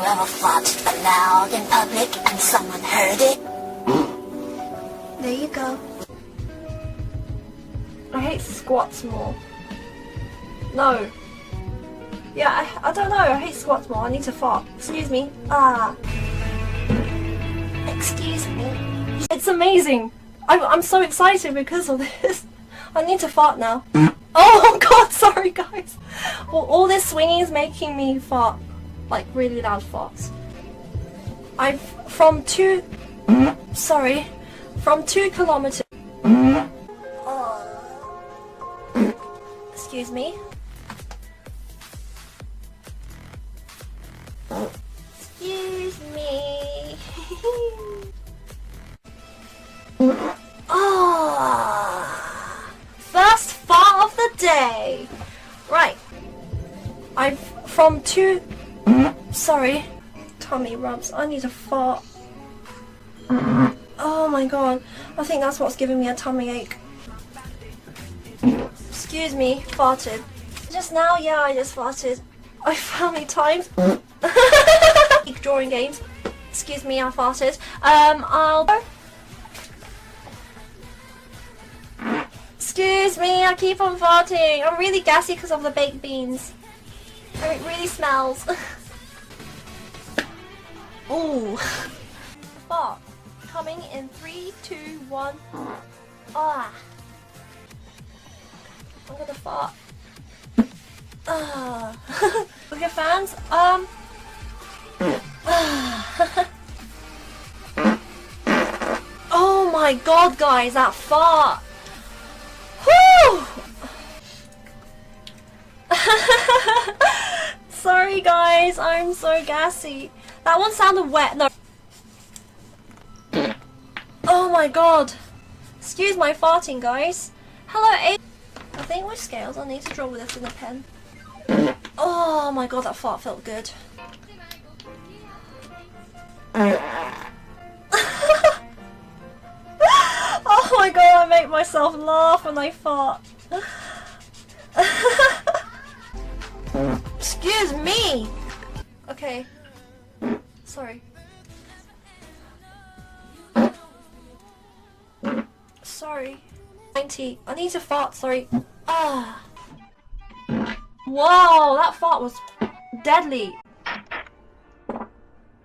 you ever farted loud in public and someone heard it? There you go. I hate squats more. No. Yeah, I don't know. I hate squats more. I need to fart. Excuse me. Excuse me. It's amazing. I'm so excited because of this. I need to fart now. Oh god, sorry guys. All this swinging is making me fart. Like really loud farts. From 2 kilometers. Excuse me. Excuse me. First fart of the day. Right. Tummy rubs. I need to fart. Oh my god. I think that's what's giving me a tummy ache. Excuse me, farted. Just now, yeah, I just farted. How many times? Drawing games. Excuse me, I farted. I'll go. Excuse me, I keep on farting. I'm really gassy because of the baked beans. And it really smells. Ooh. Fart. Coming in 3, 2, 1. Ah. I'm gonna fart. With your fans? Oh my god, guys, that fart! Whew! Sorry guys, I'm so gassy. That one sounded wet. No. Oh my god. Excuse my farting, guys. Hello, I think with scales I need to draw with this in a pen. Oh my god, that fart felt good. Oh my god, I make myself laugh when I fart. Excuse me! Okay. Sorry. Sorry. 90. I need to fart, sorry. Wow, that fart was deadly.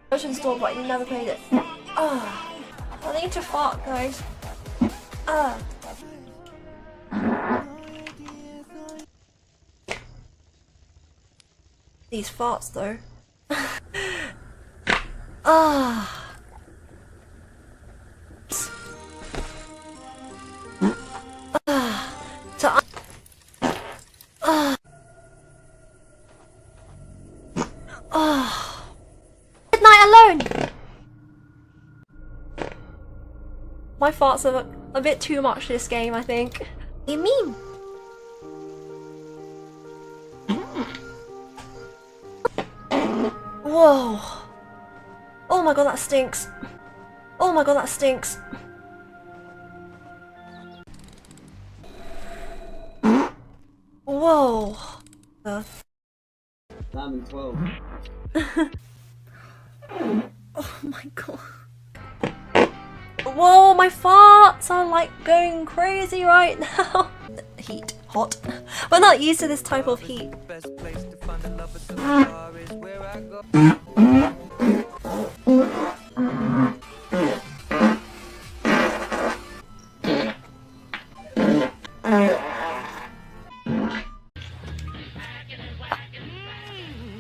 Version store, but you never played it. I need to fart, guys. These farts, though. Midnight alone. My farts are a bit too much this game, I think. What do you mean? Whoa. Oh my god, that stinks. Oh my god, that stinks. Whoa. I'm 12. Oh my god. Whoa, my farts are like going crazy right now. Heat. Hot. We're not used to this type of heat.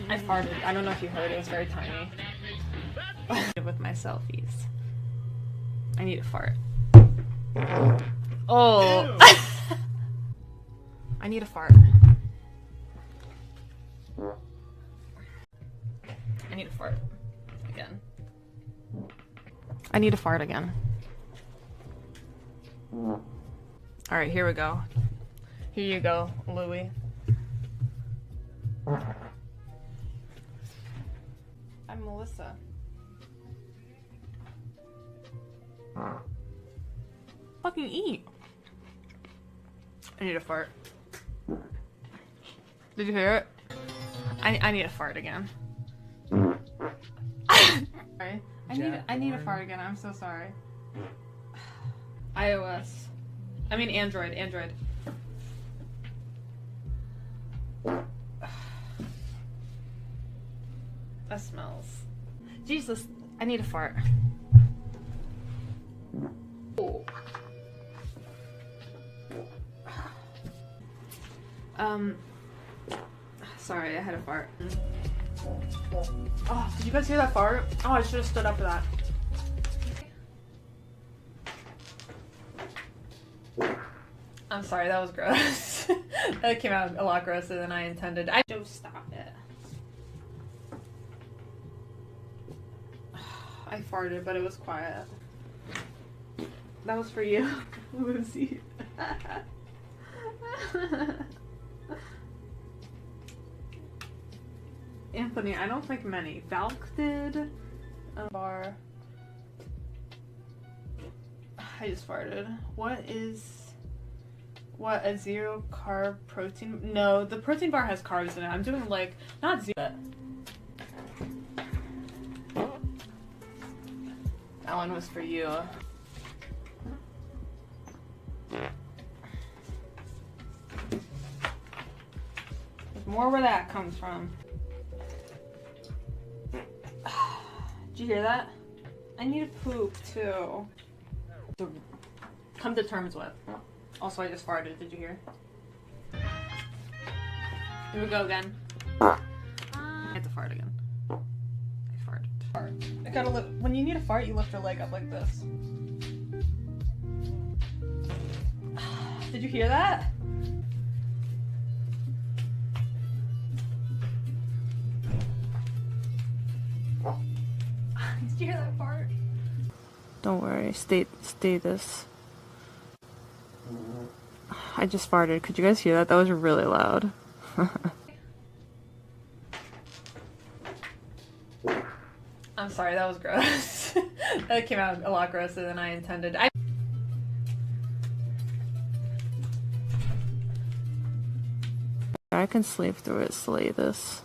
I farted. I don't know if you heard, it was very tiny. With my selfies. I need a fart. Oh! I need a fart. I need a fart. Again. I need a fart again. Alright, here we go. Here you go, Louie. I'm Melissa. Fucking eat. I need a fart. Did you hear it? I need a fart again. Sorry. I need a fart again. I'm so sorry. iOS. I mean Android. That smells. Jesus, I need a fart. Oh. Sorry, I had a fart. Oh, did you guys hear that fart? Oh, I should have stood up for that. I'm sorry, that was gross. That came out a lot grosser than I intended. Just stop it. I farted, but it was quiet. That was for you. Lucy. Anthony, I don't think many. Valk did. Bar. I just farted. What, a zero carb protein? No, the protein bar has carbs in it. I'm doing like, not zero. That one was for you. There's more where that comes from. Did you hear that? I need to poop too. To come to terms with. Also, I just farted. Did you hear? Here we go again. I have to fart again. I farted. Fart. I gotta lift. When you need a fart, you lift your leg up like this. Did you hear that? Did you hear that fart? Don't worry. Stay this. I just farted. Could you guys hear that? That was really loud. I'm sorry, that was gross. That came out a lot grosser than I intended. I can sleep through it, slay this.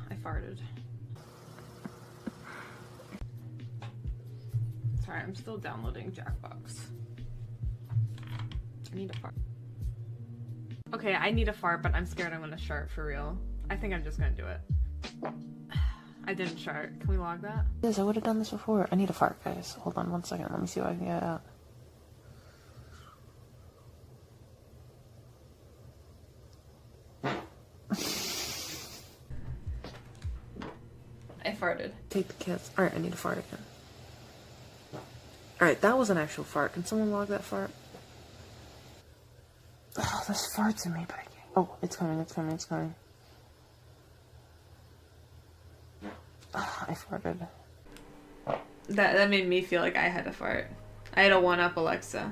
I farted. Sorry, I'm still downloading Jackbox. I need a fart. Okay, I need a fart, but I'm scared I'm gonna shart for real. I think I'm just gonna do it. I didn't shart. Can we log that? Yes, I would have done this before. I need a fart, guys. Hold on 1 second. Let me see what I can get out. I farted. Take the kids. Alright, I need a fart again. Alright, that was an actual fart. Can someone log that fart? Oh, there's farts in me, but I can't. Oh, it's coming. Oh, I farted. That made me feel like I had to fart. I had to one-up Alexa.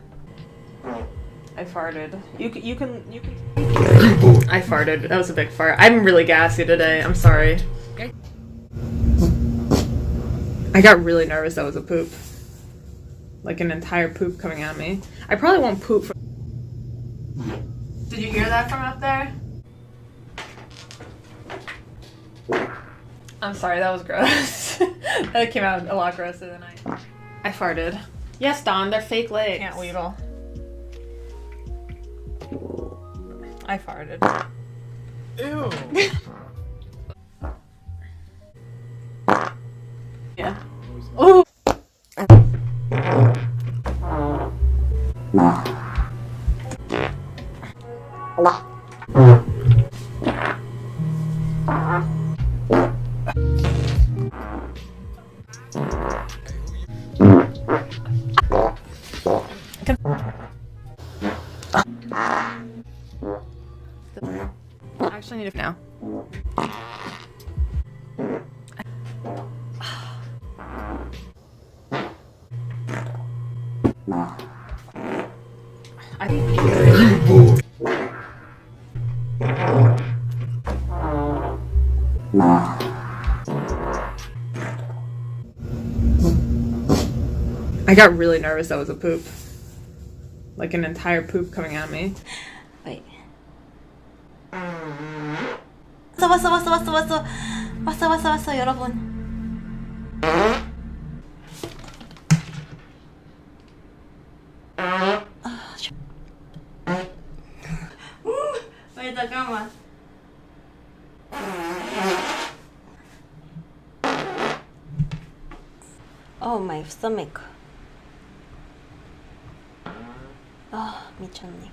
I farted. You can. I farted. That was a big fart. I'm really gassy today. I'm sorry. I got really nervous that was a poop. Like an entire poop coming at me. I probably won't poop for. Did you hear that from up there? I'm sorry, that was gross. That came out a lot grosser than I farted. Yes, Don, they're fake legs. Can't wheedle. I farted. Ew. Yeah. Ooh. I actually need it now. I got really nervous that was a poop. Like an entire poop coming at me. Wait. 왔어. 왔어 여러분. 왜 잠깐만. Oh my stomach. 아 미쳤네.